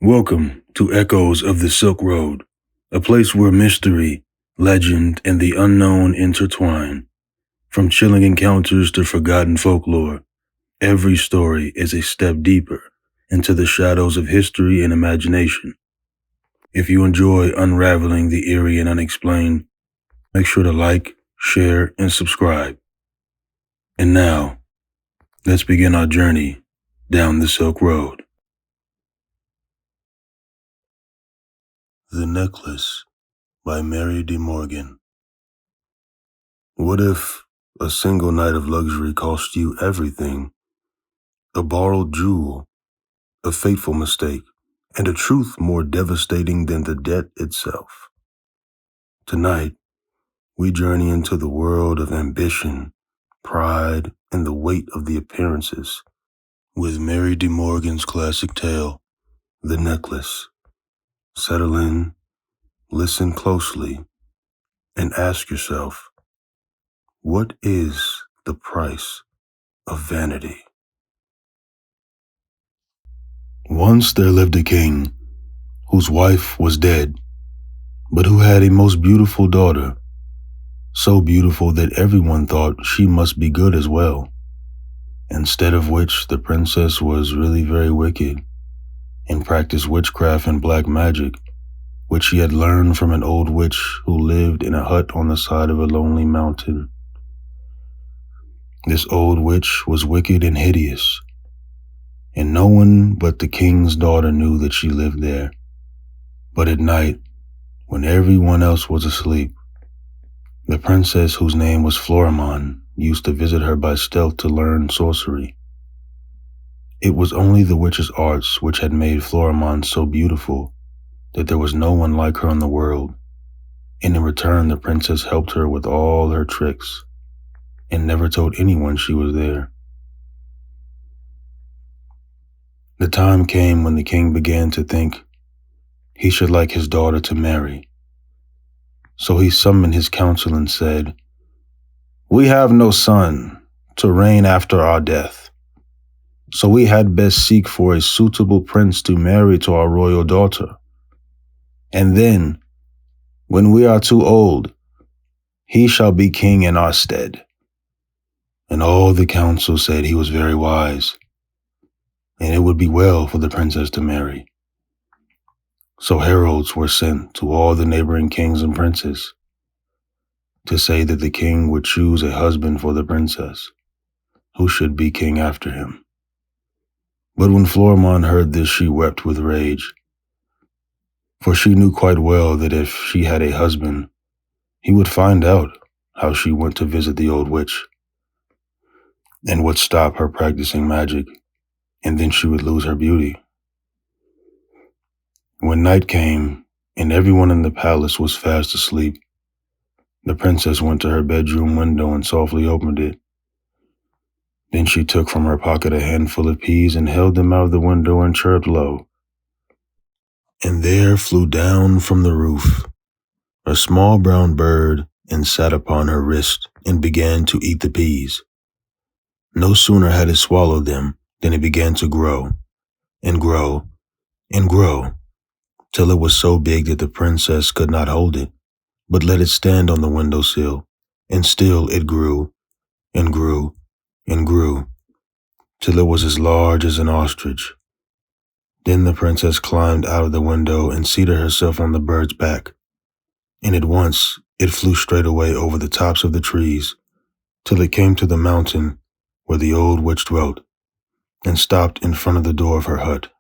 Welcome to Echoes of the Silk Road, a place where mystery, legend, and the unknown intertwine. From chilling encounters to forgotten folklore, every story is a step deeper into the shadows of history and imagination. If you enjoy unraveling the eerie and unexplained, make sure to like, share, and subscribe. And now, let's begin our journey down the Silk Road. The Necklace by Mary De Morgan. What if a single night of luxury cost you everything? A borrowed jewel, a fateful mistake, and a truth more devastating than the debt itself. Tonight, we journey into the world of ambition, pride, and the weight of the appearances with Mary De Morgan's classic tale, The Necklace. Settle in, listen closely, and ask yourself, what is the price of vanity? Once there lived a king whose wife was dead, but who had a most beautiful daughter, so beautiful that everyone thought she must be good as well. Instead of which, the princess was really very wicked and practiced witchcraft and black magic, which she had learned from an old witch who lived in a hut on the side of a lonely mountain. This old witch was wicked and hideous, and no one but the king's daughter knew that she lived there. But at night, when everyone else was asleep, the princess, whose name was Fiorimonde, used to visit her by stealth to learn sorcery. It was only the witch's arts which had made Fiorimonde so beautiful that there was no one like her in the world, and in return the princess helped her with all her tricks and never told anyone she was there. The time came when the king began to think he should like his daughter to marry. So he summoned his council and said, "We have no son to reign after our death, so we had best seek for a suitable prince to marry to our royal daughter. And then, when we are too old, he shall be king in our stead." And all the council said he was very wise, and it would be well for the princess to marry. So heralds were sent to all the neighboring kings and princes to say that the king would choose a husband for the princess, who should be king after him. But when Fiorimonde heard this, she wept with rage, for she knew quite well that if she had a husband, he would find out how she went to visit the old witch, and would stop her practicing magic, and then she would lose her beauty. When night came, and everyone in the palace was fast asleep, the princess went to her bedroom window and softly opened it. Then she took from her pocket a handful of peas and held them out of the window and chirped low. And there flew down from the roof a small brown bird and sat upon her wrist and began to eat the peas. No sooner had it swallowed them than it began to grow and grow and grow, till it was so big that the princess could not hold it, but let it stand on the windowsill, and still it grew and grew and grew, till it was as large as an ostrich. Then the princess climbed out of the window and seated herself on the bird's back, and at once it flew straight away over the tops of the trees, till it came to the mountain where the old witch dwelt, and stopped in front of the door of her hut.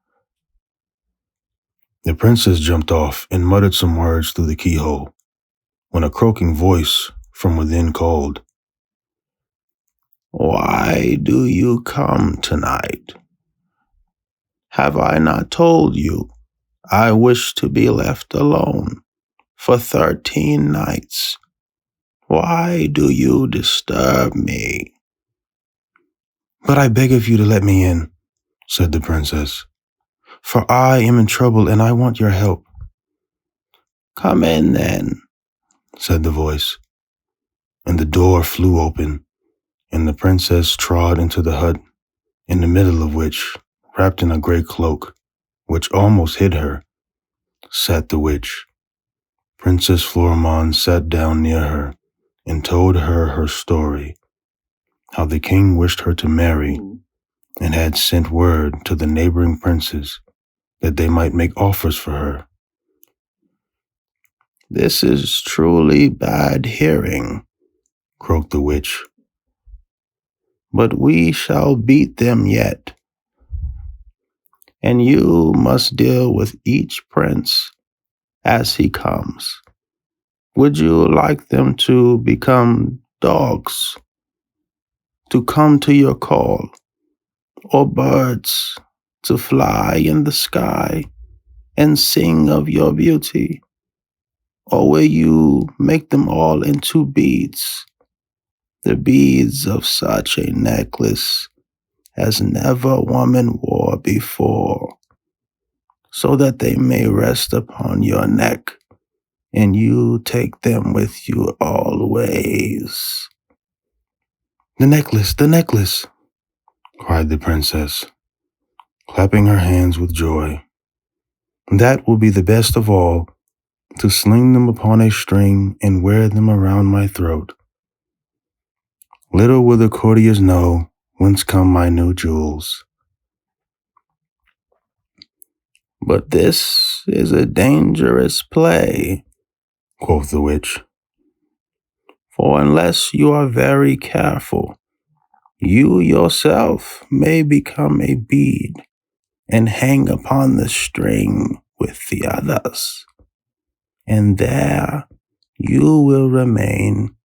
The princess jumped off and muttered some words through the keyhole, when a croaking voice from within called, "Why do you come tonight? Have I not told you I wish to be left alone for 13 nights? Why do you disturb me?" "But I beg of you to let me in," said the princess, "for I am in trouble and I want your help." "Come in then," said the voice, and the door flew open, and the princess trod into the hut, in the middle of which, wrapped in a great cloak, which almost hit her, sat the witch. Princess Florimond sat down near her and told her story, how the king wished her to marry and had sent word to the neighboring princes that they might make offers for her. "This is truly bad hearing," croaked the witch, "but we shall beat them yet. And you must deal with each prince as he comes. Would you like them to become dogs, to come to your call, or birds to fly in the sky and sing of your beauty? Or will you make them all into beads, the beads of such a necklace as never woman wore before, so that they may rest upon your neck, and you take them with you always?" "The necklace, the necklace!" cried the princess, clapping her hands with joy. "That will be the best of all, to sling them upon a string and wear them around my throat. Little will the courtiers know whence come my new jewels." "But this is a dangerous play," quoth the witch, "for unless you are very careful, you yourself may become a bead and hang upon the string with the others, and there you will remain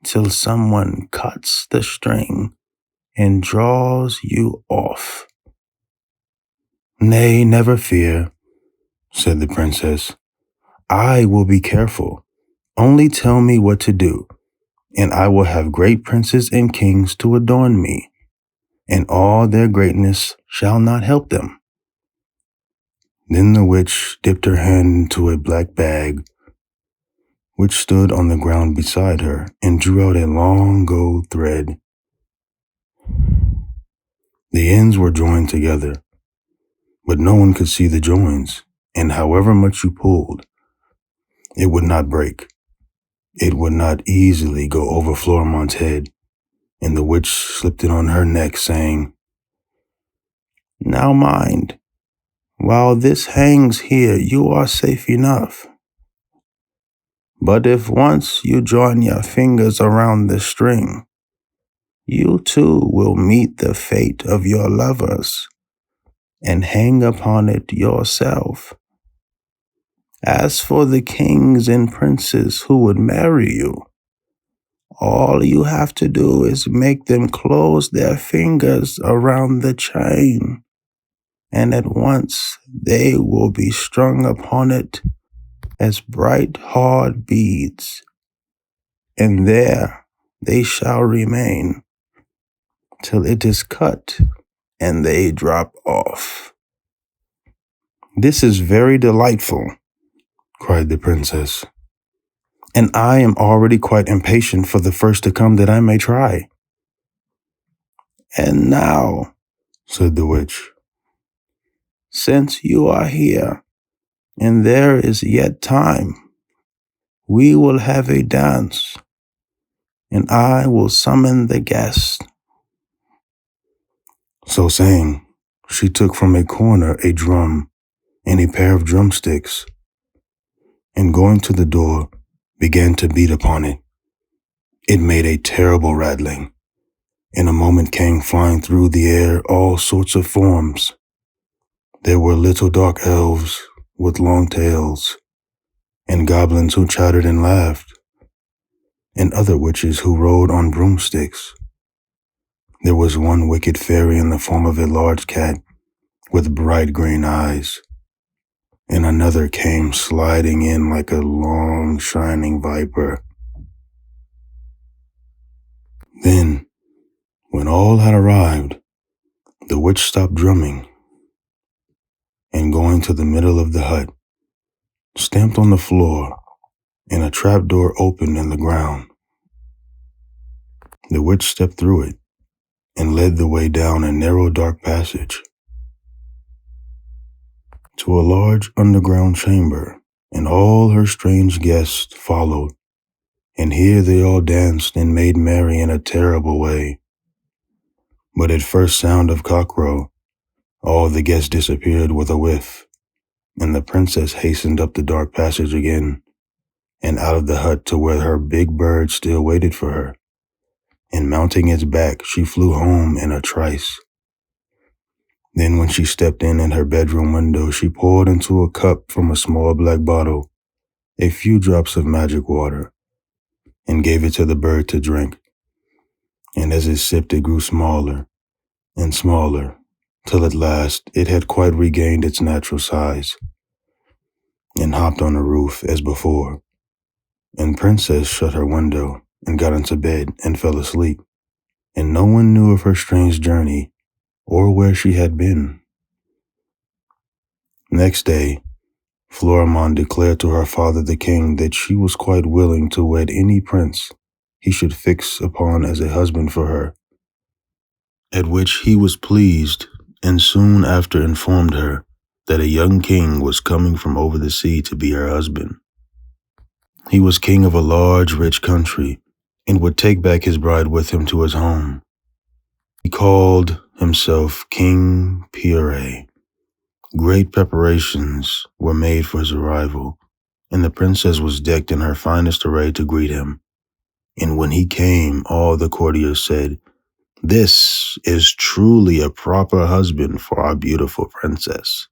till someone cuts the string and draws you off." "Nay, never fear," said the princess. "I will be careful. Only tell me what to do, and I will have great princes and kings to adorn me, and all their greatness shall not help them." Then the witch dipped her hand into a black bag, which stood on the ground beside her, and drew out a long gold thread. The ends were joined together, but no one could see the joins, and however much you pulled, it would not break. It would not easily go over Florimond's head, and the witch slipped it on her neck, saying, "Now mind, while this hangs here, you are safe enough. But if once you join your fingers around the string, you too will meet the fate of your lovers and hang upon it yourself. As for the kings and princes who would marry you, all you have to do is make them close their fingers around the chain, and at once they will be strung upon it as bright, hard beads, and there they shall remain till it is cut and they drop off." "This is very delightful," cried the princess, "and I am already quite impatient for the first to come that I may try." "And now," said the witch, "since you are here, and there is yet time, we will have a dance, and I will summon the guests." So saying, she took from a corner a drum and a pair of drumsticks, and going to the door, began to beat upon it. It made a terrible rattling. In a moment came flying through the air all sorts of forms. There were little dark elves with long tails, and goblins who chattered and laughed, and other witches who rode on broomsticks. There was one wicked fairy in the form of a large cat with bright green eyes, and another came sliding in like a long, shining viper. Then, when all had arrived, the witch stopped drumming, and going to the middle of the hut, stamped on the floor, and a trapdoor opened in the ground. The witch stepped through it, and led the way down a narrow, dark passage. to a large underground chamber, and all her strange guests followed, and here they all danced and made merry in a terrible way. But at first sound of cockcrow, all the guests disappeared with a whiff, and the princess hastened up the dark passage again, and out of the hut to where her big bird still waited for her, and mounting its back, she flew home in a trice. Then when she stepped in at her bedroom window, she poured into a cup from a small black bottle a few drops of magic water, and gave it to the bird to drink. And as it sipped, it grew smaller and smaller, till at last it had quite regained its natural size, and hopped on the roof as before. And Princess shut her window, and got into bed, and fell asleep, and no one knew of her strange journey, or where she had been. Next day, Florimond declared to her father the king that she was quite willing to wed any prince he should fix upon as a husband for her, at which he was pleased, and soon after informed her that a young king was coming from over the sea to be her husband. He was king of a large, rich country, and would take back his bride with him to his home. He called himself King Pierre. Great preparations were made for his arrival, and the princess was decked in her finest array to greet him. And when he came, all the courtiers said, "This is truly a proper husband for our beautiful princess."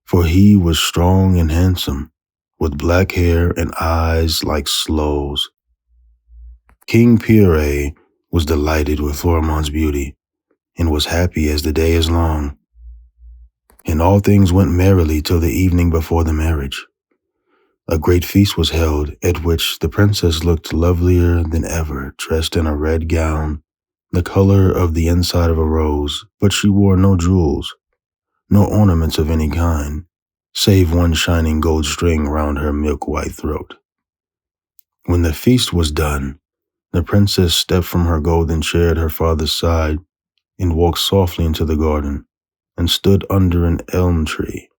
For he was strong and handsome, with black hair and eyes like sloes. King Pierre was delighted with Florimond's beauty, and was happy as the day is long. And all things went merrily till the evening before the marriage. A great feast was held, at which the princess looked lovelier than ever, dressed in a red gown, the color of the inside of a rose, but she wore no jewels, no ornaments of any kind, save one shining gold string round her milk-white throat. When the feast was done, the princess stepped from her golden chair at her father's side, and walked softly into the garden, and stood under an elm tree,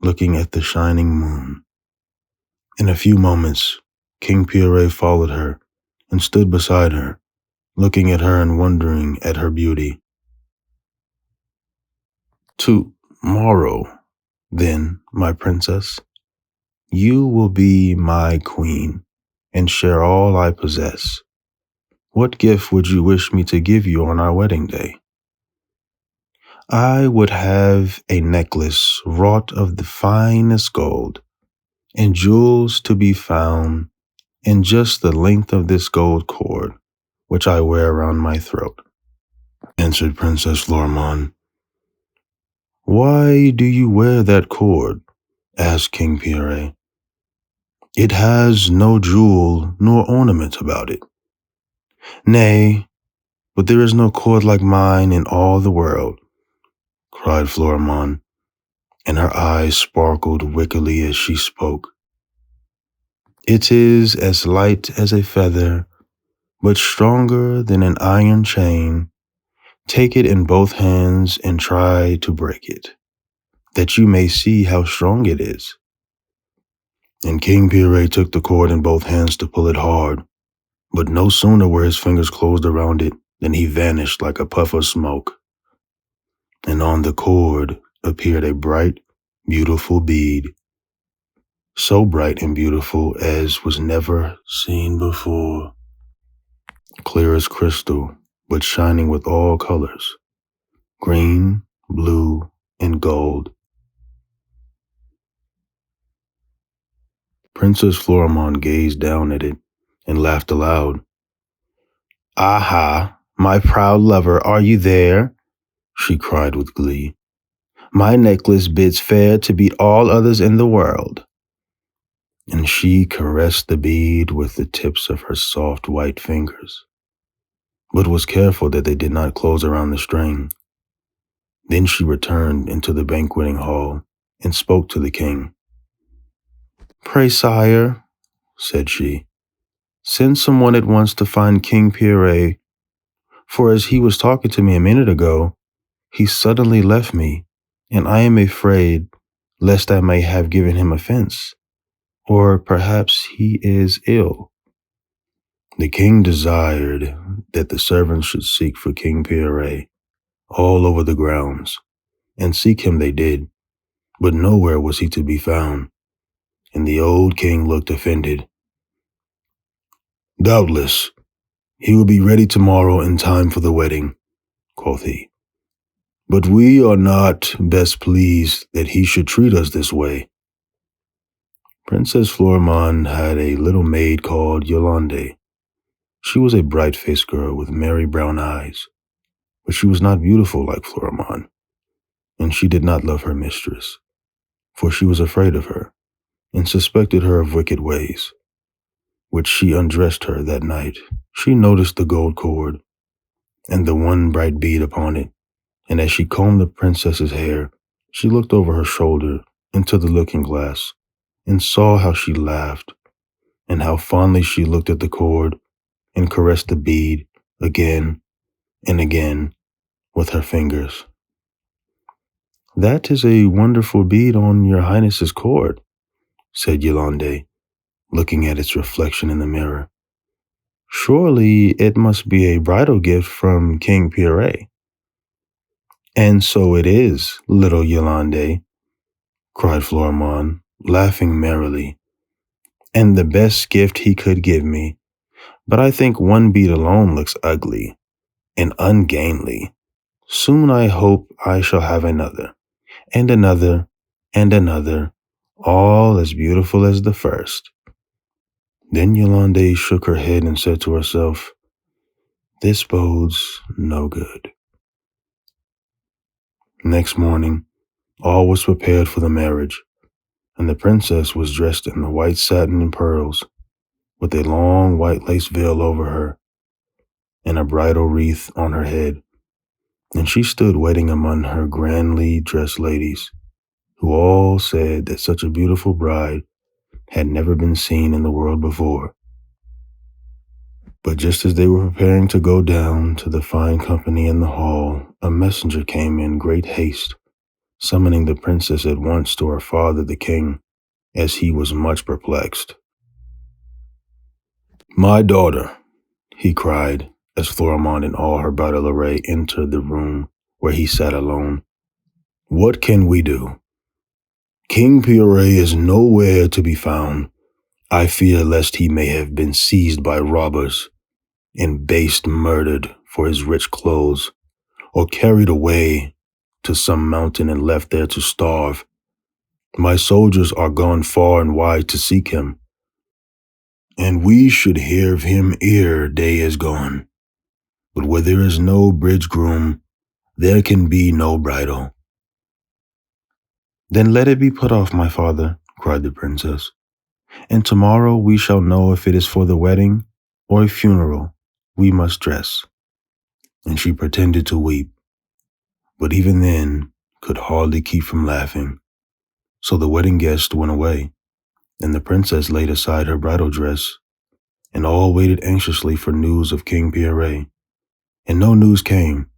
looking at the shining moon. In a few moments, King Pierre followed her, and stood beside her, looking at her and wondering at her beauty. "Tomorrow, then, my princess, you will be my queen, and share all I possess. What gift would you wish me to give you on our wedding day?" "I would have a necklace wrought of the finest gold, and jewels to be found in just the length of this gold cord, which I wear around my throat," answered Princess Florimond. "Why do you wear that cord?" asked King Pierre. "It has no jewel nor ornament about it." "Nay, but there is no cord like mine in all the world," cried Florimond, and her eyes sparkled wickedly as she spoke. "It is as light as a feather, but stronger than an iron chain. Take it in both hands and try to break it, that you may see how strong it is." And King Pierre took the cord in both hands to pull it hard, but no sooner were his fingers closed around it than he vanished like a puff of smoke. And on the cord appeared a bright, beautiful bead, so bright and beautiful as was never seen before, clear as crystal, but shining with all colors, green, blue, and gold. Princess Florimond gazed down at it and laughed aloud. "Aha, my proud lover, are you there?" she cried with glee. "My necklace bids fair to beat all others in the world." And she caressed the bead with the tips of her soft white fingers, but was careful that they did not close around the string. Then she returned into the banqueting hall and spoke to the king. "Pray, sire," said she, "send someone at once to find King Pierre, for as he was talking to me a minute ago, he suddenly left me, and I am afraid lest I may have given him offense, or perhaps he is ill." The king desired that the servants should seek for King Pierre all over the grounds, and seek him they did, but nowhere was he to be found, and the old king looked offended. "Doubtless, he will be ready tomorrow in time for the wedding," quoth he. "But we are not best pleased that he should treat us this way." Princess Florimond had a little maid called Yolande. She was a bright-faced girl with merry brown eyes, but she was not beautiful like Florimond, and she did not love her mistress, for she was afraid of her, and suspected her of wicked ways. Which she undressed her that night. She noticed the gold cord, and the one bright bead upon it, and as she combed the princess's hair, she looked over her shoulder into the looking-glass, and saw how she laughed, and how fondly she looked at the cord, and caressed the bead again and again with her fingers. "That is a wonderful bead on your highness's cord," said Yolande, looking at its reflection in the mirror. "Surely it must be a bridal gift from King Pierre." "And so it is, little Yolande," cried Florimond, laughing merrily, "and the best gift he could give me. But I think one bead alone looks ugly and ungainly. Soon I hope I shall have another, and another, and another, all as beautiful as the first." Then Yolande shook her head and said to herself, "This bodes no good." Next morning, all was prepared for the marriage, and the princess was dressed in the white satin and pearls, with a long white lace veil over her, and a bridal wreath on her head, and she stood waiting among her grandly dressed ladies, who all said that such a beautiful bride had never been seen in the world before. But just as they were preparing to go down to the fine company in the hall, a messenger came in great haste, summoning the princess at once to her father the king, as he was much perplexed. "My daughter," he cried, as Florimond in all her bridal array entered the room where he sat alone, "what can we do? King Pierre is nowhere to be found. I fear lest he may have been seized by robbers and based murdered for his rich clothes, or carried away to some mountain and left there to starve. My soldiers are gone far and wide to seek him, and we should hear of him ere day is gone. But where there is no bridegroom, there can be no bridal." "Then let it be put off, my father," cried the princess, "and tomorrow we shall know if it is for the wedding or a funeral we must dress." And she pretended to weep, but even then could hardly keep from laughing. So the wedding guests went away, and the princess laid aside her bridal dress, and all waited anxiously for news of King Pierre, and no news came.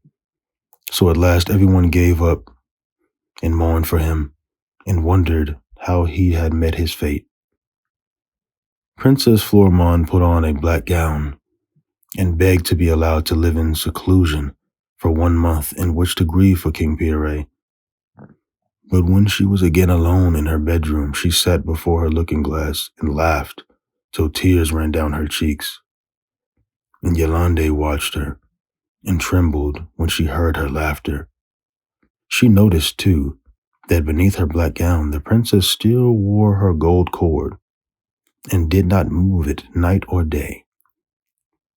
So at last everyone gave up and mourned for him, and wondered how he had met his fate. Princess Florimond put on a black gown, and begged to be allowed to live in seclusion for 1 month in which to grieve for King Pierre. But when she was again alone in her bedroom, she sat before her looking-glass and laughed till tears ran down her cheeks. And Yolande watched her, and trembled when she heard her laughter. She noticed, too, that beneath her black gown the princess still wore her gold cord, and did not move it night or day.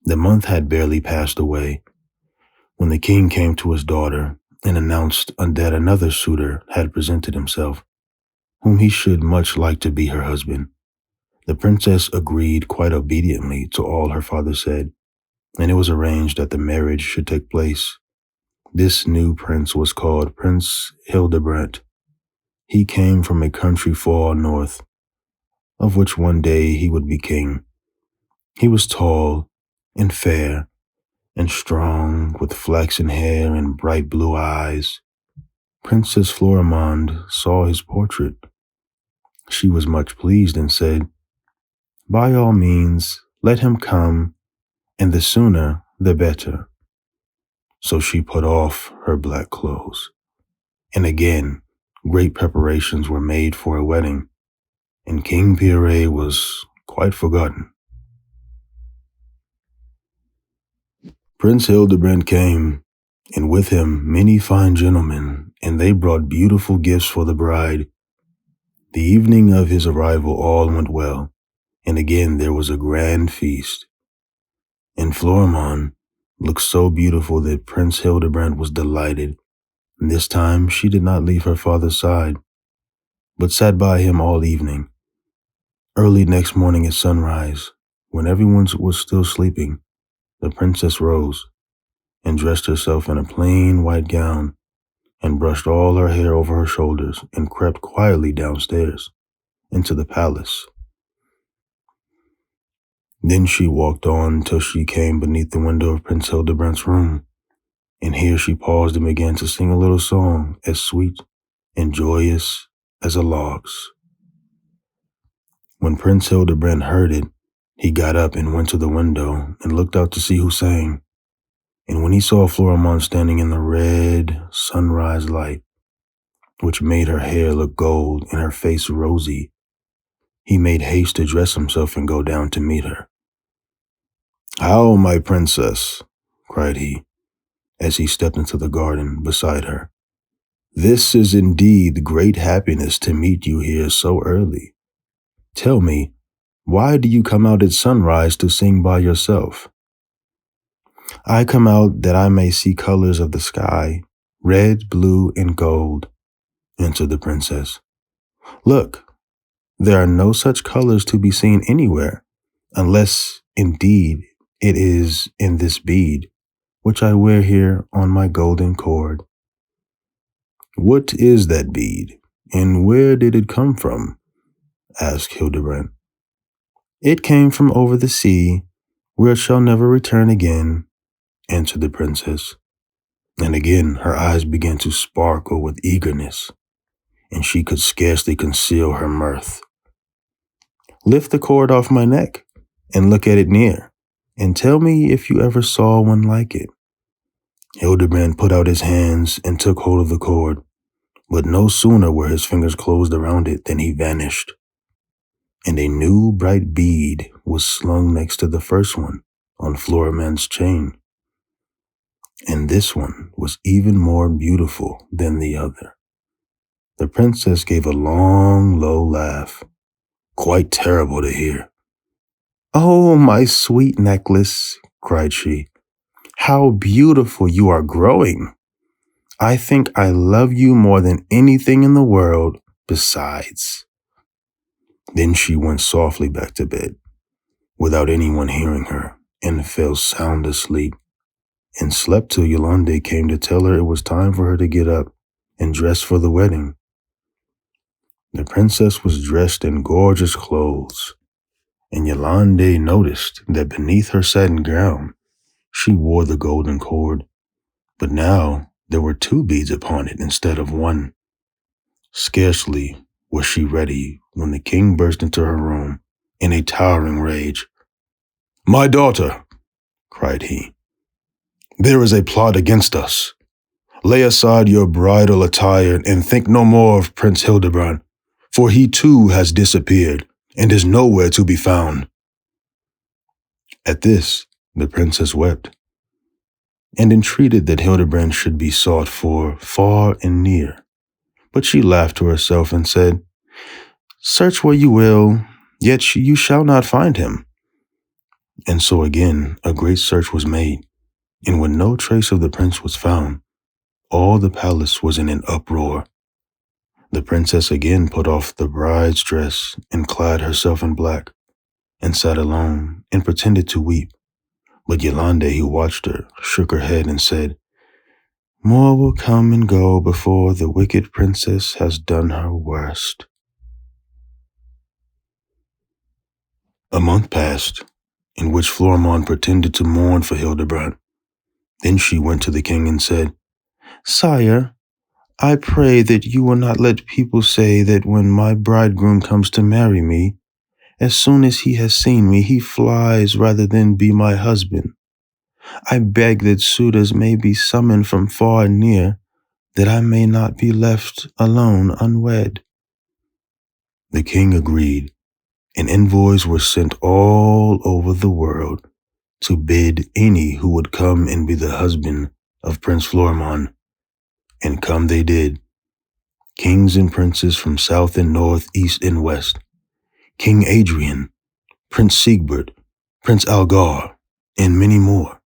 The month had barely passed away, when the king came to his daughter and announced that another suitor had presented himself, whom he should much like to be her husband. The princess agreed quite obediently to all her father said, and it was arranged that the marriage should take place. This new prince was called Prince Hildebrandt. He came from a country far north, of which one day he would be king. He was tall and fair and strong, with flaxen hair and bright blue eyes. Princess Florimond saw his portrait. She was much pleased and said, "By all means, let him come, and the sooner the better." So she put off her black clothes. And again, great preparations were made for a wedding, and King Pierre was quite forgotten. Prince Hildebrand came, and with him many fine gentlemen, and they brought beautiful gifts for the bride. The evening of his arrival all went well, and again there was a grand feast. And Florimond looked so beautiful that Prince Hildebrand was delighted. And this time she did not leave her father's side, but sat by him all evening. Early next morning at sunrise, when everyone was still sleeping, the princess rose and dressed herself in a plain white gown and brushed all her hair over her shoulders and crept quietly downstairs into the palace. Then she walked on till she came beneath the window of Prince Hildebrand's room, and here she paused and began to sing a little song as sweet and joyous as a lark's. When Prince Hildebrand heard it, he got up and went to the window and looked out to see who sang. And when he saw Florimond standing in the red sunrise light, which made her hair look gold and her face rosy, he made haste to dress himself and go down to meet her. "How, my princess?" cried he, as he stepped into the garden beside her. "This is indeed great happiness to meet you here so early. Tell me, why do you come out at sunrise to sing by yourself?" "I come out that I may see colors of the sky, red, blue, and gold," answered the princess. "Look, there are no such colors to be seen anywhere, unless, indeed, it is in this bead, which I wear here on my golden cord." "What is that bead, and where did it come from?" asked Hildebrand. "It came from over the sea, where it shall never return again," answered the princess. And again her eyes began to sparkle with eagerness, and she could scarcely conceal her mirth. "Lift the cord off my neck, and look at it near, and tell me if you ever saw one like it." Hildebrand put out his hands and took hold of the cord, but no sooner were his fingers closed around it than he vanished, and a new bright bead was slung next to the first one on Florimond's chain. And this one was even more beautiful than the other. The princess gave a long, low laugh, quite terrible to hear. "Oh, my sweet necklace," cried she, "how beautiful you are growing. I think I love you more than anything in the world besides." Then she went softly back to bed, without anyone hearing her, and fell sound asleep, and slept till Yolande came to tell her it was time for her to get up and dress for the wedding. The princess was dressed in gorgeous clothes, and Yolande noticed that beneath her satin gown, she wore the golden cord, but now there were 2 beads upon it instead of 1. Scarcely was she ready when the king burst into her room in a towering rage. "My daughter," cried he, "there is a plot against us. Lay aside your bridal attire and think no more of Prince Hildebrand, for he too has disappeared and is nowhere to be found." At this, the princess wept, and entreated that Hildebrand should be sought for far and near. But she laughed to herself and said, "Search where you will, yet you shall not find him." And so again a great search was made, and when no trace of the prince was found, all the palace was in an uproar. The princess again put off the bride's dress and clad herself in black, and sat alone and pretended to weep. But Yolande, who watched her, shook her head and said, "More will come and go before the wicked princess has done her worst." A month passed, in which Florimond pretended to mourn for Hildebrand. Then she went to the king and said, "Sire, I pray that you will not let people say that when my bridegroom comes to marry me, as soon as he has seen me, he flies rather than be my husband. I beg that suitors may be summoned from far and near, that I may not be left alone unwed." The king agreed, and envoys were sent all over the world to bid any who would come and be the husband of Prince Florimond. And come they did, kings and princes from south and north, east and west, King Adrian, Prince Siegbert, Prince Algar, and many more.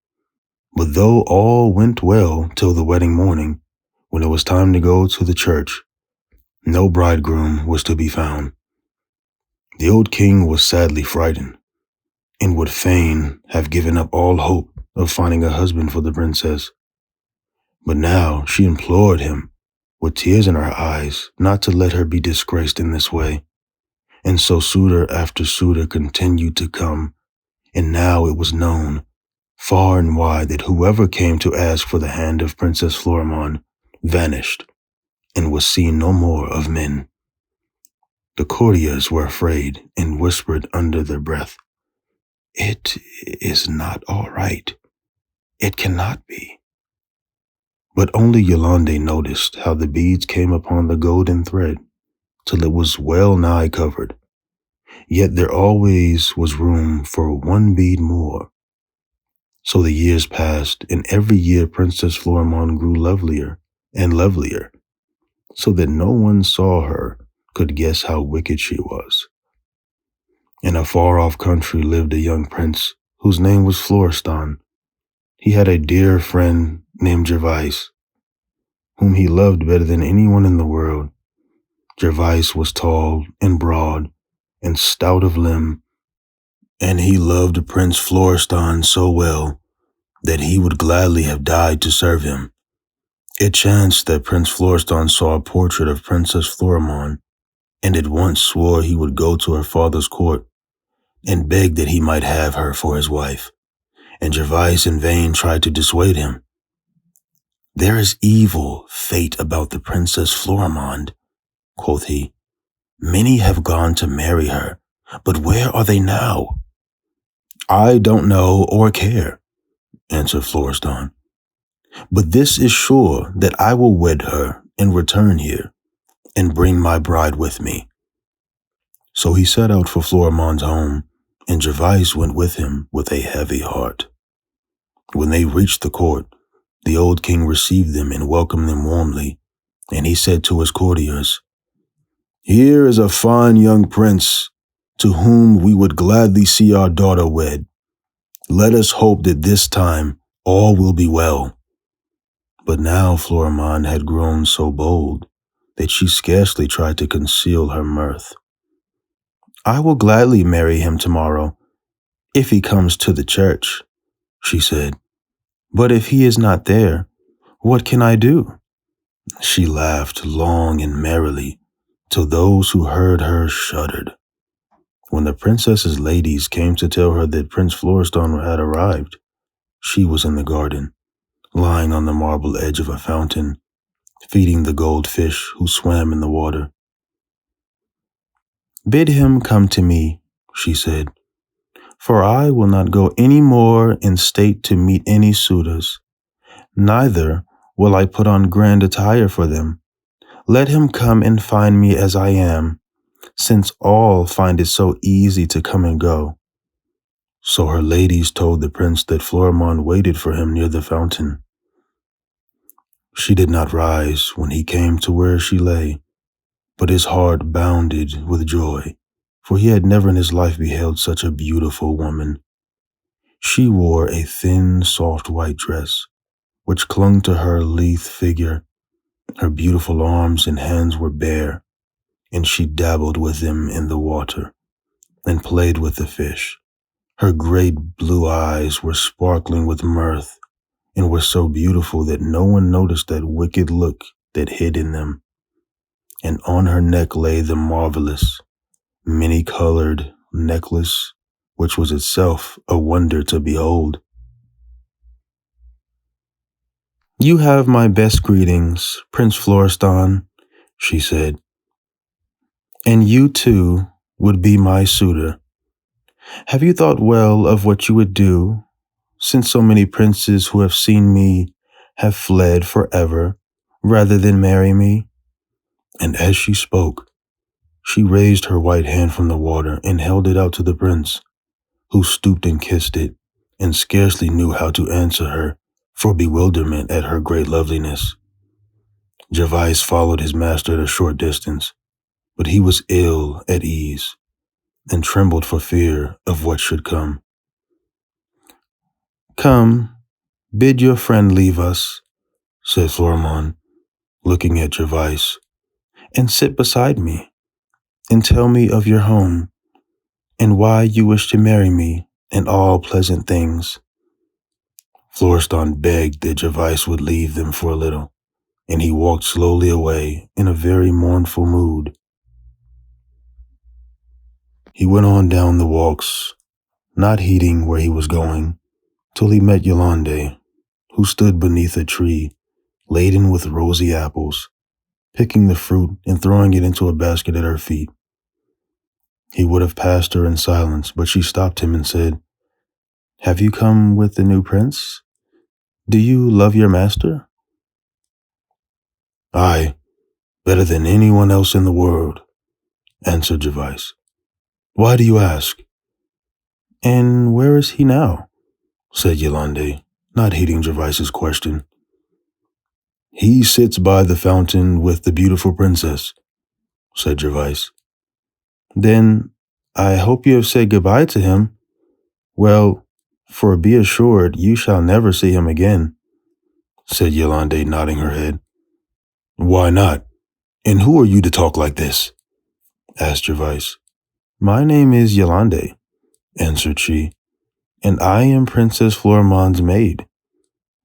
But though all went well till the wedding morning, when it was time to go to the church, no bridegroom was to be found. The old king was sadly frightened, and would fain have given up all hope of finding a husband for the princess. But now she implored him, with tears in her eyes, not to let her be disgraced in this way. And so suitor after suitor continued to come, and now it was known far and wide that whoever came to ask for the hand of Princess Florimond vanished and was seen no more of men. The courtiers were afraid and whispered under their breath, "It is not all right. It cannot be." But only Yolande noticed how the beads came upon the golden thread till it was well nigh covered. Yet there always was room for one bead more. So the years passed, and every year Princess Florimond grew lovelier and lovelier, so that no one saw her could guess how wicked she was. In a far-off country lived a young prince whose name was Florestan. He had a dear friend named Gervais, whom he loved better than anyone in the world. Gervais was tall and broad and stout of limb, and he loved Prince Florestan so well that he would gladly have died to serve him. It chanced that Prince Florestan saw a portrait of Princess Florimond, and at once swore he would go to her father's court and beg that he might have her for his wife. And Gervais in vain tried to dissuade him. "There is evil fate about the Princess Florimond," quoth he. "Many have gone to marry her, but where are they now?" "I don't know or care," answered Florestan. "But this is sure, that I will wed her and return here, and bring my bride with me." So he set out for Florimond's home, and Gervais went with him with a heavy heart. When they reached the court, the old king received them and welcomed them warmly, and he said to his courtiers, "Here is a fine young prince, to whom we would gladly see our daughter wed. Let us hope that this time all will be well." But now Florimond had grown so bold that she scarcely tried to conceal her mirth. "I will gladly marry him tomorrow, if he comes to the church," she said. "But if he is not there, what can I do?" She laughed long and merrily, till those who heard her shuddered. When the princess's ladies came to tell her that Prince Florestan had arrived, she was in the garden, lying on the marble edge of a fountain, feeding the goldfish who swam in the water. "Bid him come to me," she said, "for I will not go any more in state to meet any suitors. Neither will I put on grand attire for them. Let him come and find me as I am, since all find it so easy to come and go." So her ladies told the prince that Florimond waited for him near the fountain. She did not rise when he came to where she lay, but his heart bounded with joy, for he had never in his life beheld such a beautiful woman. She wore a thin, soft white dress, which clung to her lithe figure. Her beautiful arms and hands were bare, and she dabbled with them in the water and played with the fish. Her great blue eyes were sparkling with mirth and were so beautiful that no one noticed that wicked look that hid in them. And on her neck lay the marvelous, many-colored necklace, which was itself a wonder to behold. "You have my best greetings, Prince Florestan," she said, "and you too would be my suitor. Have you thought well of what you would do, since so many princes who have seen me have fled forever rather than marry me?" And as she spoke, she raised her white hand from the water and held it out to the prince, who stooped and kissed it, and scarcely knew how to answer her for bewilderment at her great loveliness. Gervais followed his master at a short distance, but he was ill at ease and trembled for fear of what should come. "Come, bid your friend leave us," said Florimond, looking at Gervais, "and sit beside me, and tell me of your home, and why you wish to marry me, and all pleasant things." Florestan begged that Gervais would leave them for a little, and he walked slowly away in a very mournful mood. He went on down the walks, not heeding where he was going, till he met Yolande, who stood beneath a tree laden with rosy apples, picking the fruit and throwing it into a basket at her feet. He would have passed her in silence, but she stopped him and said, "Have you come with the new prince? Do you love your master?" "Aye, better than anyone else in the world," answered Gervais. "Why do you ask?" "And where is he now?" said Yolande, not heeding Gervais's question. "He sits by the fountain with the beautiful princess," said Gervais. "Then I hope you have said goodbye to him. Well, for be assured you shall never see him again," said Yolande, nodding her head. "Why not? And who are you to talk like this?" asked Gervais. "My name is Yolande," answered she, "and I am Princess Florimonde's maid.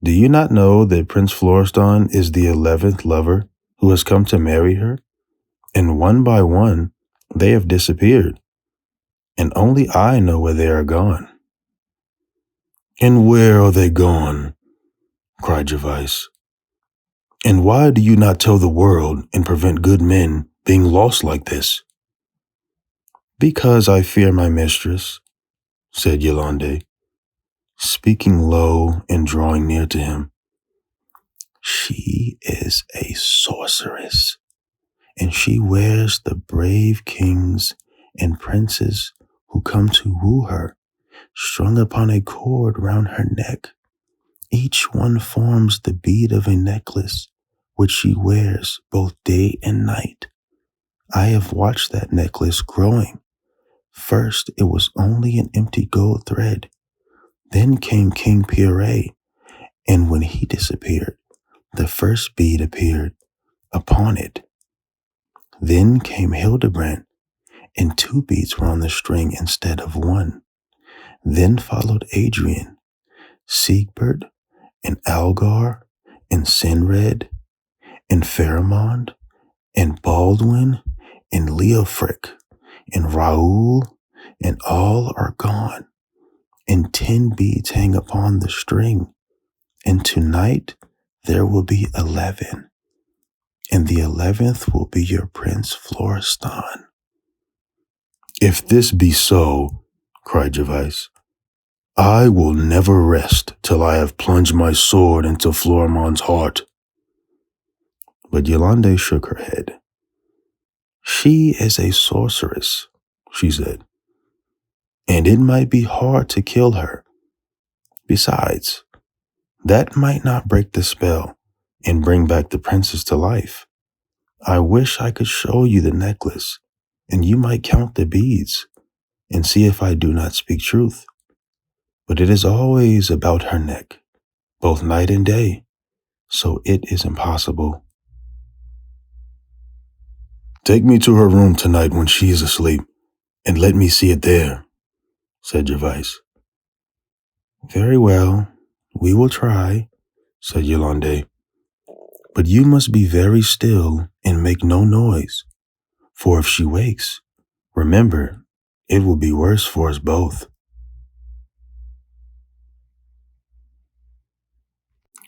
Do you not know that Prince Florestan is the 11th lover who has come to marry her? And one by one, they have disappeared, and only I know where they are gone." "And where are they gone?" cried Gervais. "And why do you not tell the world and prevent good men being lost like this?" "Because I fear my mistress," said Yolande, speaking low and drawing near to him. "She is a sorceress, and she wears the brave kings and princes who come to woo her, strung upon a cord round her neck. Each one forms the bead of a necklace, which she wears both day and night. I have watched that necklace growing. First, it was only an empty gold thread. Then came King Pierre, and when he disappeared, the first bead appeared upon it. Then came Hildebrand, and 2 beads were on the string instead of 1. Then followed Adrian, Siegbert, and Algar, and Sinred, and Pharamond, and Baldwin, and Leofric, and Raoul, and all are gone. And 10 beads hang upon the string, and tonight there will be 11, and the 11th will be your Prince Florestan." "If this be so," cried Gervais, "I will never rest till I have plunged my sword into Florimond's heart." But Yolande shook her head. "She is a sorceress," she said, "and it might be hard to kill her. Besides, that might not break the spell and bring back the princess to life. I wish I could show you the necklace, and you might count the beads and see if I do not speak truth. But it is always about her neck, both night and day, so it is impossible." "Take me to her room tonight when she is asleep, and let me see it there," said Gervais. "Very well, we will try," said Yolande. "But you must be very still and make no noise, for if she wakes, remember, it will be worse for us both."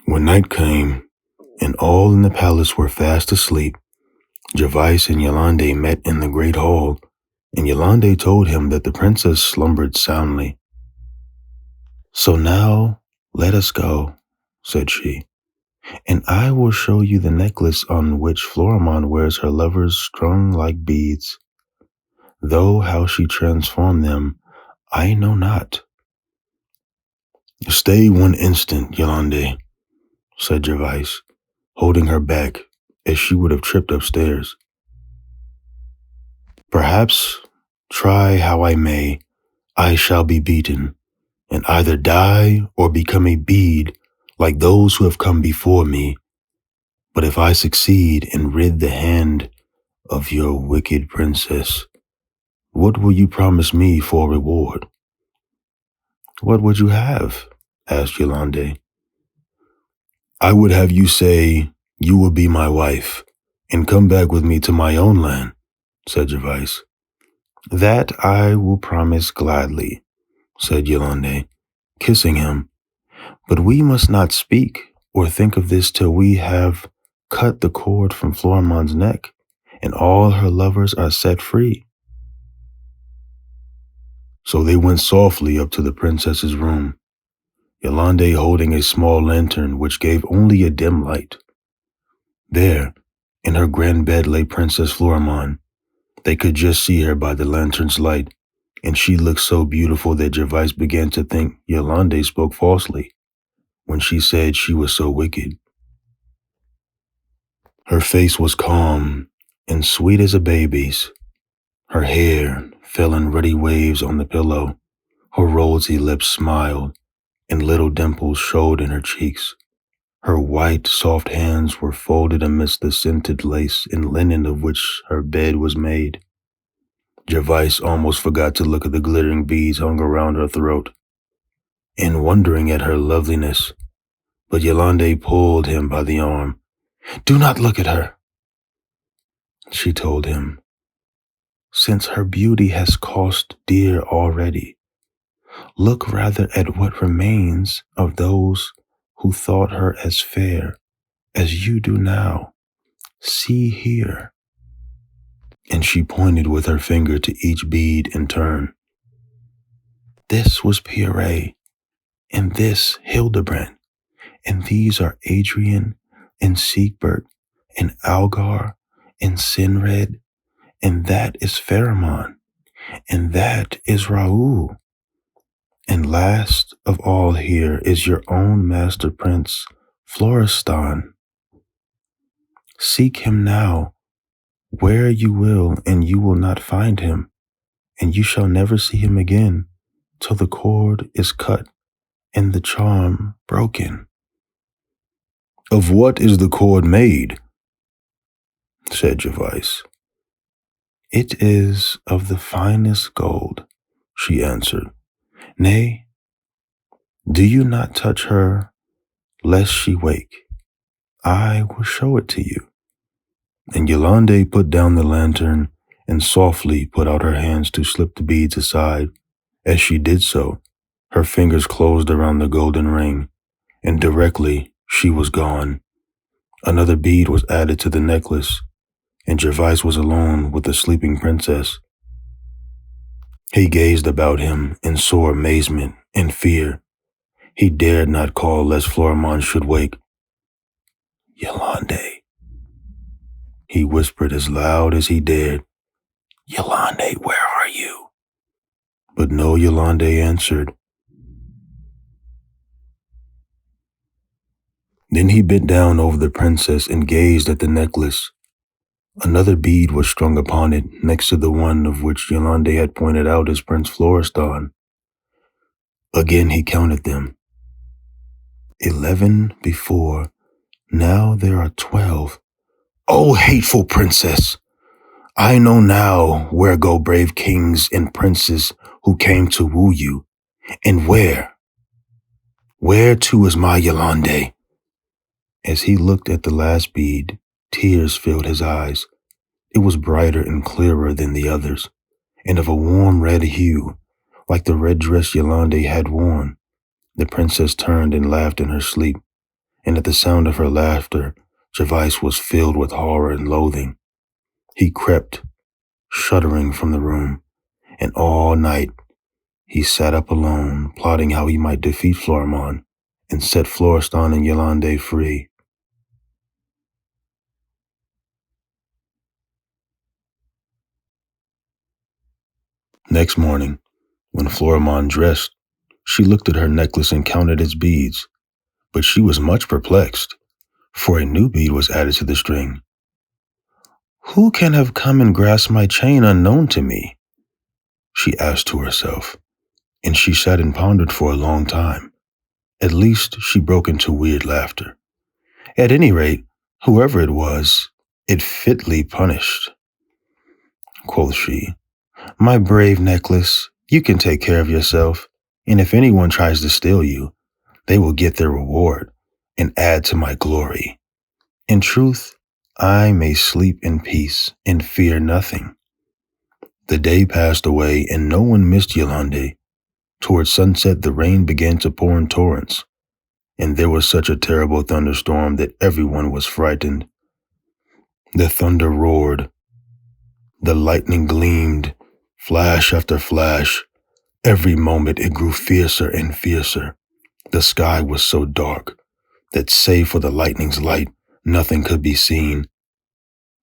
When night came, and all in the palace were fast asleep, Gervais and Yolande met in the great hall, and Yolande told him that the princess slumbered soundly. "So now let us go," said she, "and I will show you the necklace on which Florimond wears her lovers strung like beads. Though how she transformed them, I know not." "Stay one instant, Yolande," said Gervais, holding her back as she would have tripped upstairs. "Perhaps, try how I may, I shall be beaten, and either die or become a bead like those who have come before me. But if I succeed and rid the hand of your wicked princess, what will you promise me for reward?" "What would you have?" asked Yolande. "I would have you say you will be my wife and come back with me to my own land," said Gervais. "That I will promise gladly," said Yolande, kissing him. "But we must not speak or think of this till we have cut the cord from Florimond's neck and all her lovers are set free." So they went softly up to the princess's room, Yolande holding a small lantern which gave only a dim light. There, in her grand bed lay Princess Florimond. They could just see her by the lantern's light, and she looked so beautiful that Gervais began to think Yolande spoke falsely when she said she was so wicked. Her face was calm and sweet as a baby's. Her hair fell in ruddy waves on the pillow. Her rosy lips smiled, and little dimples showed in her cheeks. Her white, soft hands were folded amidst the scented lace and linen of which her bed was made. Gervais almost forgot to look at the glittering beads hung around her throat, in wondering at her loveliness, but Yolande pulled him by the arm. "Do not look at her," she told him, "since her beauty has cost dear already. Look rather at what remains of those who thought her as fair as you do now. See here." And she pointed with her finger to each bead in turn. "This was Pierre, and this Hildebrand, and these are Adrian, and Siegbert, and Algar, and Sinred, and that is Pharamond, and that is Raoul. And last of all here is your own master prince, Florestan. Seek him now, where you will, and you will not find him, and you shall never see him again till the cord is cut and the charm broken." "Of what is the cord made?" said Gervais. "It is of the finest gold," she answered. "Nay, do you not touch her, lest she wake. I will show it to you." And Yolande put down the lantern and softly put out her hands to slip the beads aside. As she did so, her fingers closed around the golden ring, and directly she was gone. Another bead was added to the necklace, and Gervais was alone with the sleeping princess. He gazed about him in sore amazement and fear. He dared not call lest Florimond should wake. "Yolande," he whispered as loud as he dared. "Yolande, where are you?" But no Yolande answered. Then he bent down over the princess and gazed at the necklace. Another bead was strung upon it, next to the one of which Yolande had pointed out as Prince Florestan. Again he counted them. 11 before, now there are 12. "Oh, hateful princess! I know now where go brave kings and princes who came to woo you, and where too is my Yolande?" As he looked at the last bead, tears filled his eyes. It was brighter and clearer than the others, and of a warm red hue, like the red dress Yolande had worn. The princess turned and laughed in her sleep, and at the sound of her laughter, Gervais was filled with horror and loathing. He crept, shuddering from the room, and all night he sat up alone, plotting how he might defeat Florimond and set Florestan and Yolande free. Next morning, when Florimond dressed, she looked at her necklace and counted its beads, but she was much perplexed, for a new bead was added to the string. "Who can have come and grasped my chain unknown to me?" she asked to herself, and she sat and pondered for a long time. At least she broke into weird laughter. At any rate, whoever it was, it fitly punished. Quoth she, "My brave necklace, you can take care of yourself, and if anyone tries to steal you, they will get their reward and add to my glory. In truth, I may sleep in peace and fear nothing." The day passed away, and no one missed Yolande. Towards sunset, the rain began to pour in torrents, and there was such a terrible thunderstorm that everyone was frightened. The thunder roared, the lightning gleamed, flash after flash. Every moment it grew fiercer and fiercer. The sky was so dark that, save for the lightning's light, nothing could be seen.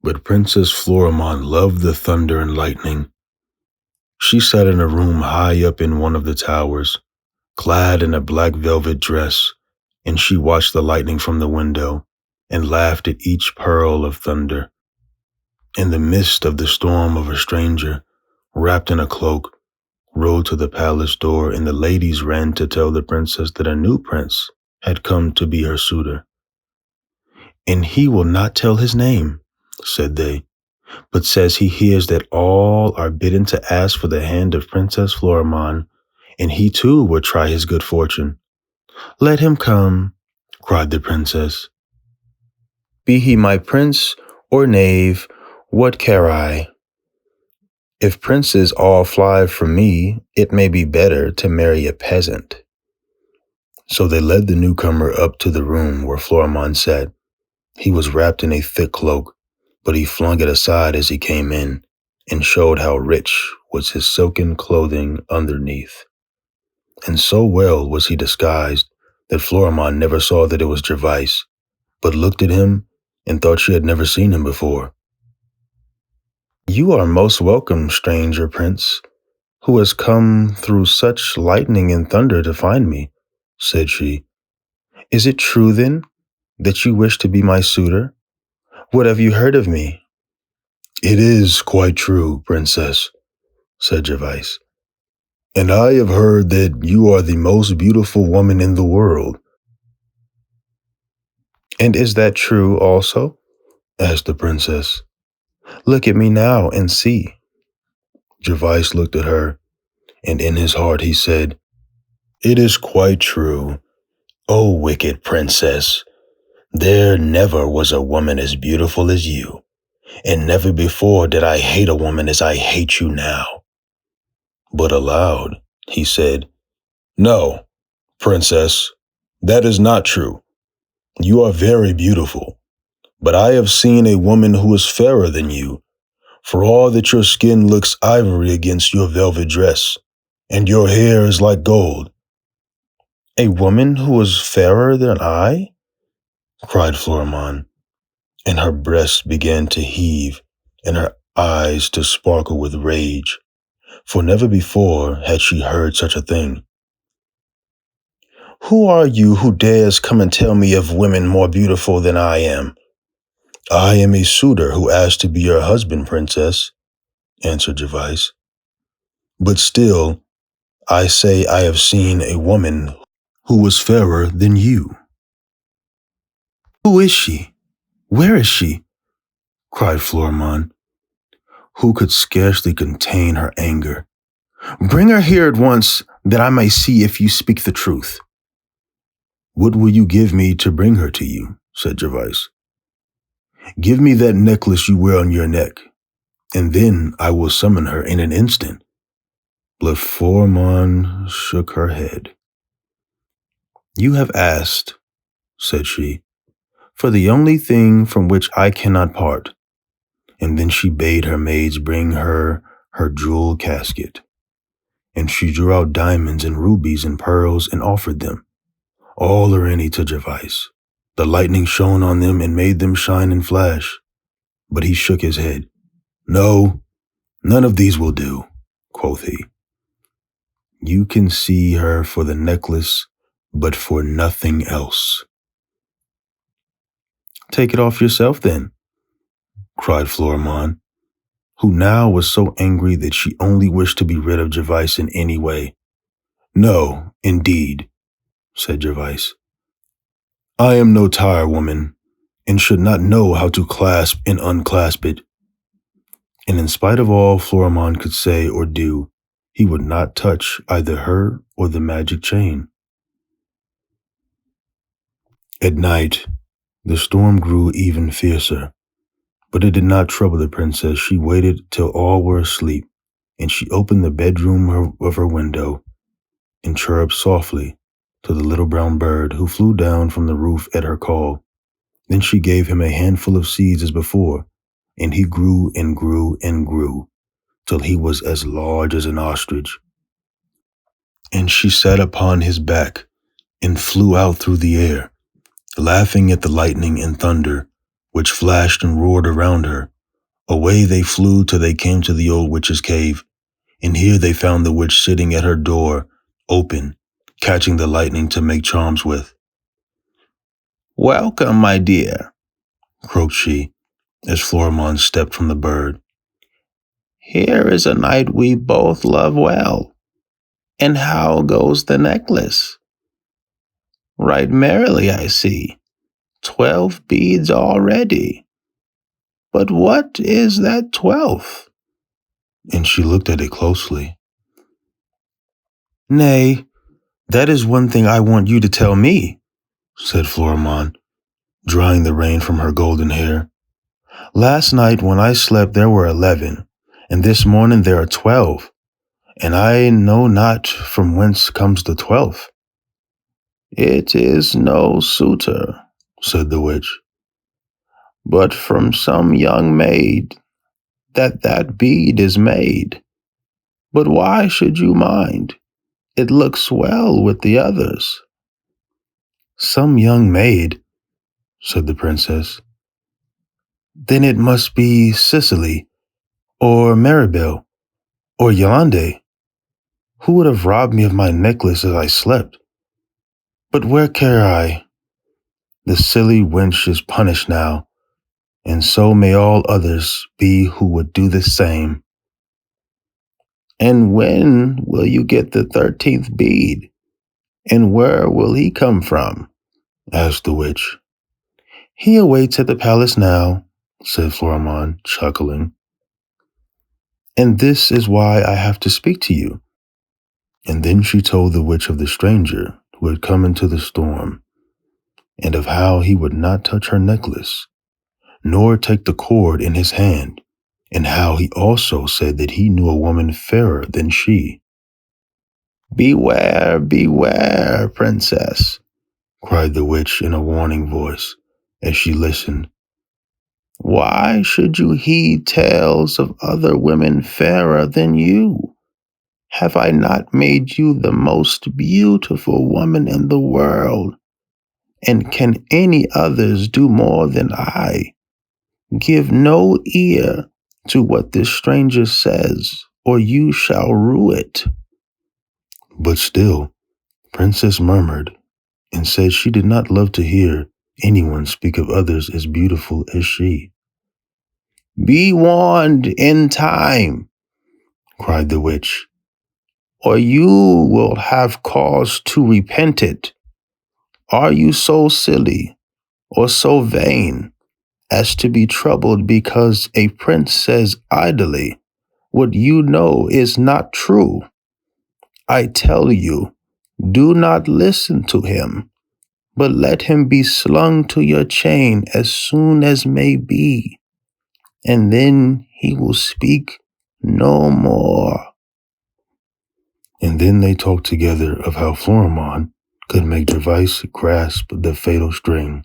But Princess Florimond loved the thunder and lightning. She sat in a room high up in one of the towers, clad in a black velvet dress, and she watched the lightning from the window and laughed at each pearl of thunder. In the midst of the storm of a stranger, wrapped in a cloak, rode to the palace door, and the ladies ran to tell the princess that a new prince had come to be her suitor. "And he will not tell his name," said they, "but says he hears that all are bidden to ask for the hand of Princess Florimond, and he too will try his good fortune." "Let him come," cried the princess. "Be he my prince or knave, what care I? If princes all fly from me, it may be better to marry a peasant." So they led the newcomer up to the room where Florimond sat. He was wrapped in a thick cloak, but he flung it aside as he came in, and showed how rich was his silken clothing underneath. And so well was he disguised that Florimond never saw that it was Gervais, but looked at him and thought she had never seen him before. "You are most welcome, stranger prince, who has come through such lightning and thunder to find me," said she. "Is it true, then, that you wish to be my suitor? What have you heard of me?" "It is quite true, princess," said Gervais, "and I have heard that you are the most beautiful woman in the world." "And is that true also?" asked the princess. "Look at me now and see." Gervais looked at her, and in his heart he said, "It is quite true. O wicked princess, there never was a woman as beautiful as you, and never before did I hate a woman as I hate you now." But aloud, he said, "No, princess, that is not true. You are very beautiful, but I have seen a woman who is fairer than you, for all that your skin looks ivory against your velvet dress, and your hair is like gold." "A woman who is fairer than I?" cried Florimond, and her breast began to heave and her eyes to sparkle with rage, for never before had she heard such a thing. "Who are you who dares come and tell me of women more beautiful than I am?" "I am a suitor who asked to be your husband, princess," answered Gervais. "But still, I say I have seen a woman who was fairer than you." "Who is she? Where is she?" cried Florimond, who could scarcely contain her anger. "Bring her here at once, that I may see if you speak the truth." "What will you give me to bring her to you?" said Gervais. "Give me that necklace you wear on your neck, and then I will summon her in an instant." But Florimond shook her head. "You have asked," said she, for the only thing from which I cannot part. And then she bade her maids bring her jewel casket. And she drew out diamonds and rubies and pearls and offered them, all or any, to Gervais. The lightning shone on them and made them shine and flash. But he shook his head. No, none of these will do, quoth he. You can see her for the necklace, but for nothing else. Take it off yourself, then, cried Florimond, who now was so angry that she only wished to be rid of Gervais in any way. No, indeed, said Gervais. I am no tire woman, and should not know how to clasp and unclasp it. And in spite of all Florimond could say or do, he would not touch either her or the magic chain. At night, the storm grew even fiercer, but it did not trouble the princess. She waited till all were asleep, and she opened the bedroom of her window and chirruped softly to the little brown bird who flew down from the roof at her call. Then she gave him a handful of seeds as before, and he grew and grew and grew, till he was as large as an ostrich. And she sat upon his back and flew out through the air, laughing at the lightning and thunder, which flashed and roared around her. Away they flew till they came to the old witch's cave, and here they found the witch sitting at her door, open, catching the lightning to make charms with. Welcome, my dear, croaked she, as Florimond stepped from the bird. Here is a knight we both love well. And how goes the necklace? Right merrily, I see. 12 beads already. But what is that 12th? And she looked at it closely. Nay, that is one thing I want you to tell me, said Florimond, drying the rain from her golden hair. Last night when I slept there were 11, and this morning there are 12, and I know not from whence comes the 12th. It is no suitor, said the witch, but from some young maid that bead is made. But why should you mind? It looks well with the others. Some young maid, said the princess. Then it must be Cicely, or Maribel, or Yolande. Who would have robbed me of my necklace as I slept? But where care I? The silly wench is punished now, and so may all others be who would do the same. And when will you get the 13th bead? And where will he come from? Asked the witch. He awaits at the palace now, said Florimond, chuckling. And this is why I have to speak to you. And then she told the witch of the stranger who had come into the storm, and of how he would not touch her necklace, nor take the cord in his hand, and how he also said that he knew a woman fairer than she. Beware, beware, princess, cried the witch in a warning voice as she listened. Why should you heed tales of other women fairer than you? Have I not made you the most beautiful woman in the world? And can any others do more than I? Give no ear to what this stranger says, or you shall rue it. But still, Princess murmured and said she did not love to hear anyone speak of others as beautiful as she. Be warned in time, cried the witch, or you will have cause to repent it. Are you so silly or so vain as to be troubled because a prince says idly what you know is not true? I tell you, do not listen to him, but let him be slung to your chain as soon as may be, and then he will speak no more. And then they talked together of how Florimond could make Gervais grasp the fatal string.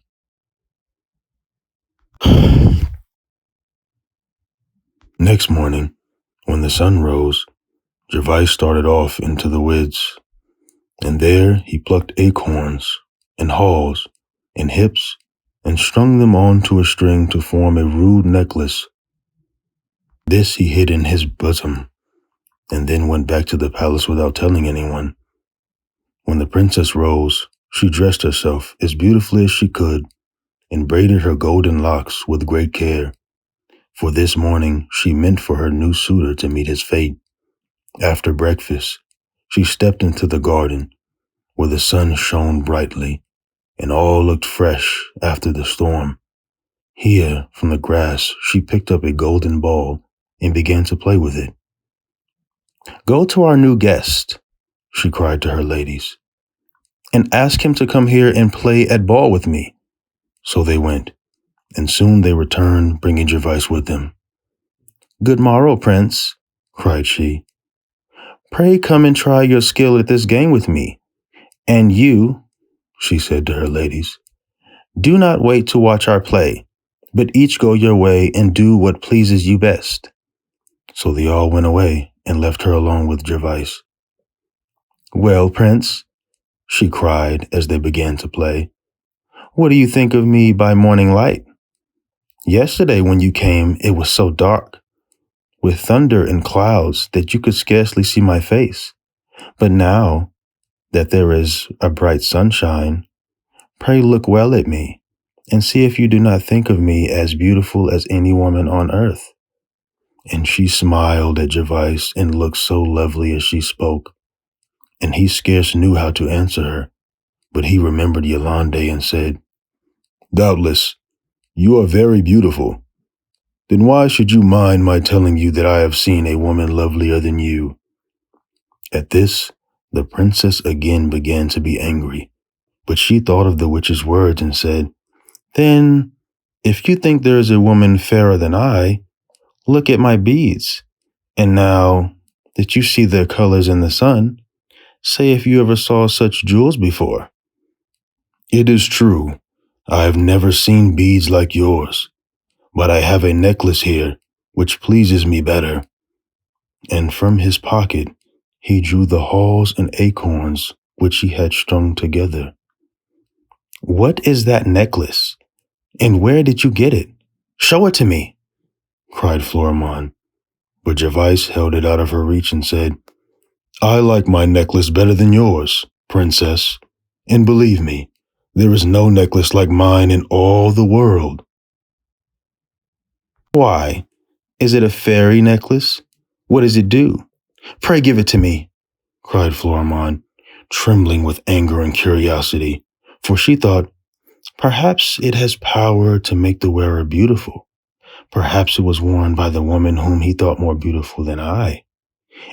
Next morning, when the sun rose, Gervais started off into the woods, and there he plucked acorns and haws and hips and strung them onto a string to form a rude necklace. This he hid in his bosom, and then went back to the palace without telling anyone. When the princess rose, she dressed herself as beautifully as she could and braided her golden locks with great care. For this morning she meant for her new suitor to meet his fate. After breakfast, she stepped into the garden, where the sun shone brightly, and all looked fresh after the storm. Here, from the grass, she picked up a golden ball and began to play with it. "Go to our new guest," she cried to her ladies, "and ask him to come here and play at ball with me." So they went, and soon they returned, bringing Gervais with them. "Good morrow, Prince," cried she. "Pray come and try your skill at this game with me. And you," she said to her ladies, "do not wait to watch our play, but each go your way and do what pleases you best." So they all went away and left her alone with Gervais. "Well, Prince," she cried as they began to play, "what do you think of me by morning light? Yesterday when you came, it was so dark, with thunder and clouds, that you could scarcely see my face. But now that there is a bright sunshine, pray look well at me, and see if you do not think of me as beautiful as any woman on earth." And she smiled at Gervais and looked so lovely as she spoke, and he scarce knew how to answer her, but he remembered Yolande and said, "Doubtless, you are very beautiful. Then why should you mind my telling you that I have seen a woman lovelier than you?" At this, the princess again began to be angry, but she thought of the witch's words and said, "Then, if you think there is a woman fairer than I, look at my beads, and now that you see their colors in the sun, say if you ever saw such jewels before." "It is true, I have never seen beads like yours, but I have a necklace here which pleases me better." And from his pocket he drew the haws and acorns which he had strung together. "What is that necklace? And where did you get it? Show it to me," cried Florimond. But Gervais held it out of her reach and said, "I like my necklace better than yours, princess, and believe me, there is no necklace like mine in all the world." "Why, is it a fairy necklace? What does it do? Pray give it to me," cried Florimond, trembling with anger and curiosity, for she thought, perhaps it has power to make the wearer beautiful. Perhaps it was worn by the woman whom he thought more beautiful than I,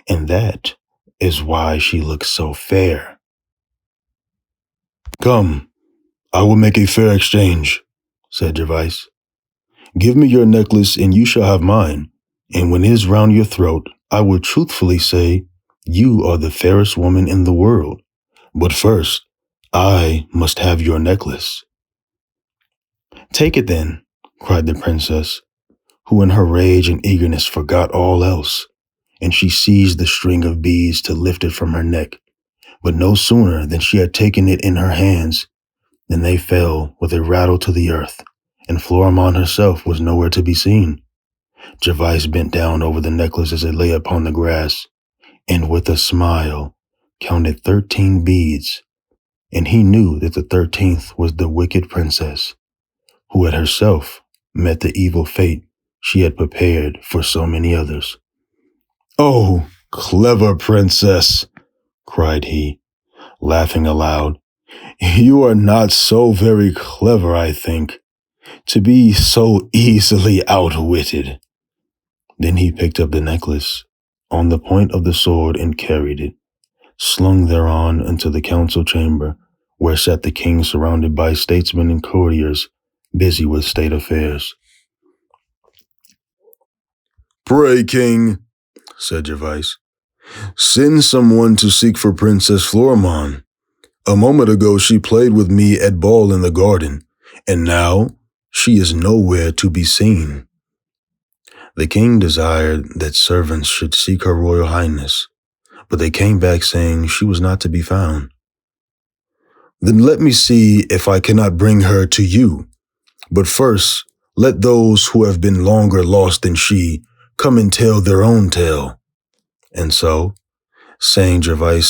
and that is why she looks so fair. "Come, I will make a fair exchange," said Gervais. "Give me your necklace and you shall have mine, and when it is round your throat, I will truthfully say you are the fairest woman in the world. But first, I must have your necklace." "Take it then," cried the princess, who in her rage and eagerness forgot all else, and she seized the string of beads to lift it from her neck. But no sooner than she had taken it in her hands than they fell with a rattle to the earth, and Florimond herself was nowhere to be seen. Gervais bent down over the necklace as it lay upon the grass, and with a smile counted 13 beads, and he knew that the 13th was the wicked princess, who had herself met the evil fate she had prepared for so many others. "Oh, clever princess," cried he, laughing aloud. "You are not so very clever, I think, to be so easily outwitted." Then he picked up the necklace on the point of the sword and carried it, slung thereon, into the council chamber, where sat the king surrounded by statesmen and courtiers busy with state affairs. "Pray, king," said Gervais, "send someone to seek for Princess Florimond. A moment ago she played with me at ball in the garden, and now She is nowhere to be seen." The king desired that servants should seek her royal highness, but they came back saying she was not to be found. "Then let me see if I cannot bring her to you. But first, let those who have been longer lost than she come and tell their own tale." And so, saying, Gervais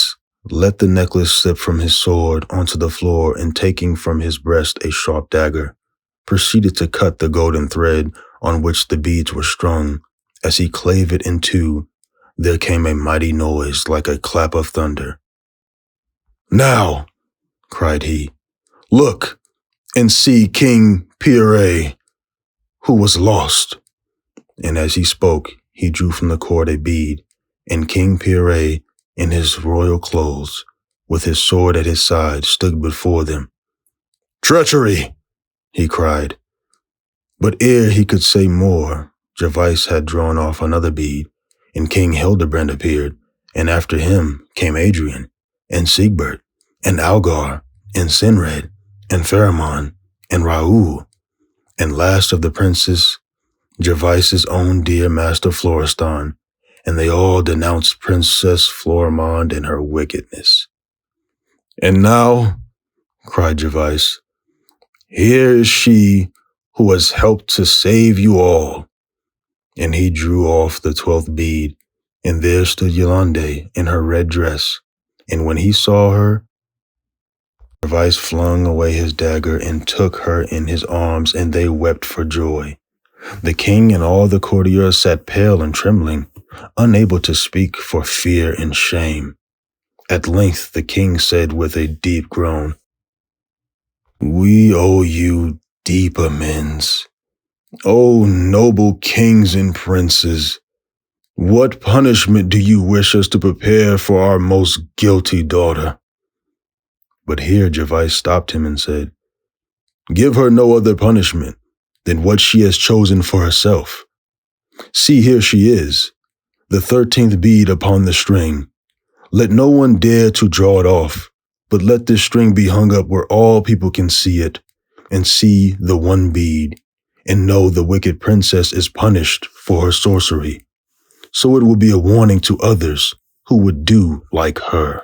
let the necklace slip from his sword onto the floor and taking from his breast a sharp dagger, proceeded to cut the golden thread on which the beads were strung. As he clave it in two, there came a mighty noise like a clap of thunder. "Now," cried he, "look and see King Pierre, who was lost." And as he spoke, he drew from the cord a bead, and King Pierre, in his royal clothes, with his sword at his side, stood before them. "Treachery!" he cried. But ere he could say more, Gervais had drawn off another bead, and King Hildebrand appeared, and after him came Adrian, and Siegbert, and Algar, and Sinred, and Pharamond, and Raoul, and last of the princes, Gervais's own dear master Florestan, and they all denounced Princess Fiorimonde and her wickedness. "And now," cried Gervais, "here is she who has helped to save you all." And he drew off the 12th bead, and there stood Yolande in her red dress. And when he saw her, Gervais flung away his dagger and took her in his arms, and they wept for joy. The king and all the courtiers sat pale and trembling, unable to speak for fear and shame. At length the king said with a deep groan, "We owe you deep amends. O noble kings and princes, what punishment do you wish us to prepare for our most guilty daughter?" But here Gervais stopped him and said, "Give her no other punishment than what she has chosen for herself. See, here she is, the 13th bead upon the string. Let no one dare to draw it off, but let this string be hung up where all people can see it, and see the one bead, and know the wicked princess is punished for her sorcery. So it will be a warning to others who would do like her."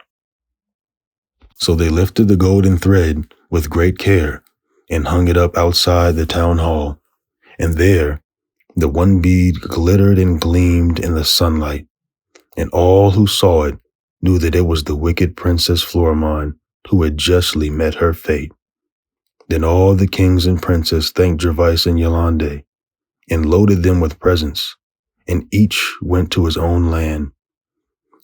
So they lifted the golden thread with great care and hung it up outside the town hall, and there the one bead glittered and gleamed in the sunlight, and all who saw it knew that it was the wicked Princess Fiorimonde who had justly met her fate. Then all the kings and princes thanked Gervais and Yolande, and loaded them with presents, and each went to his own land.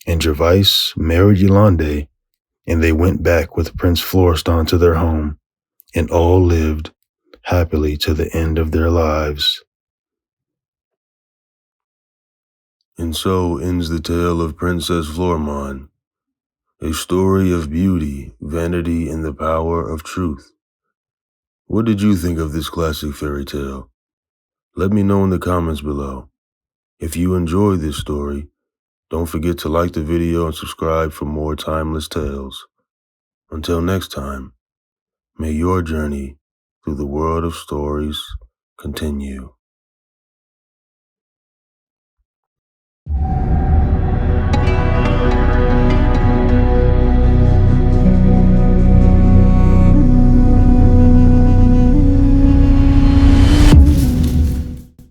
And Gervais married Yolande, and they went back with Prince Florestan to their home, and all lived happily to the end of their lives. And so ends the tale of Princess Fiorimonde, a story of beauty, vanity, and the power of truth. What did you think of this classic fairy tale? Let me know in the comments below. If you enjoyed this story, don't forget to like the video and subscribe for more timeless tales. Until next time, may your journey through the world of stories continue.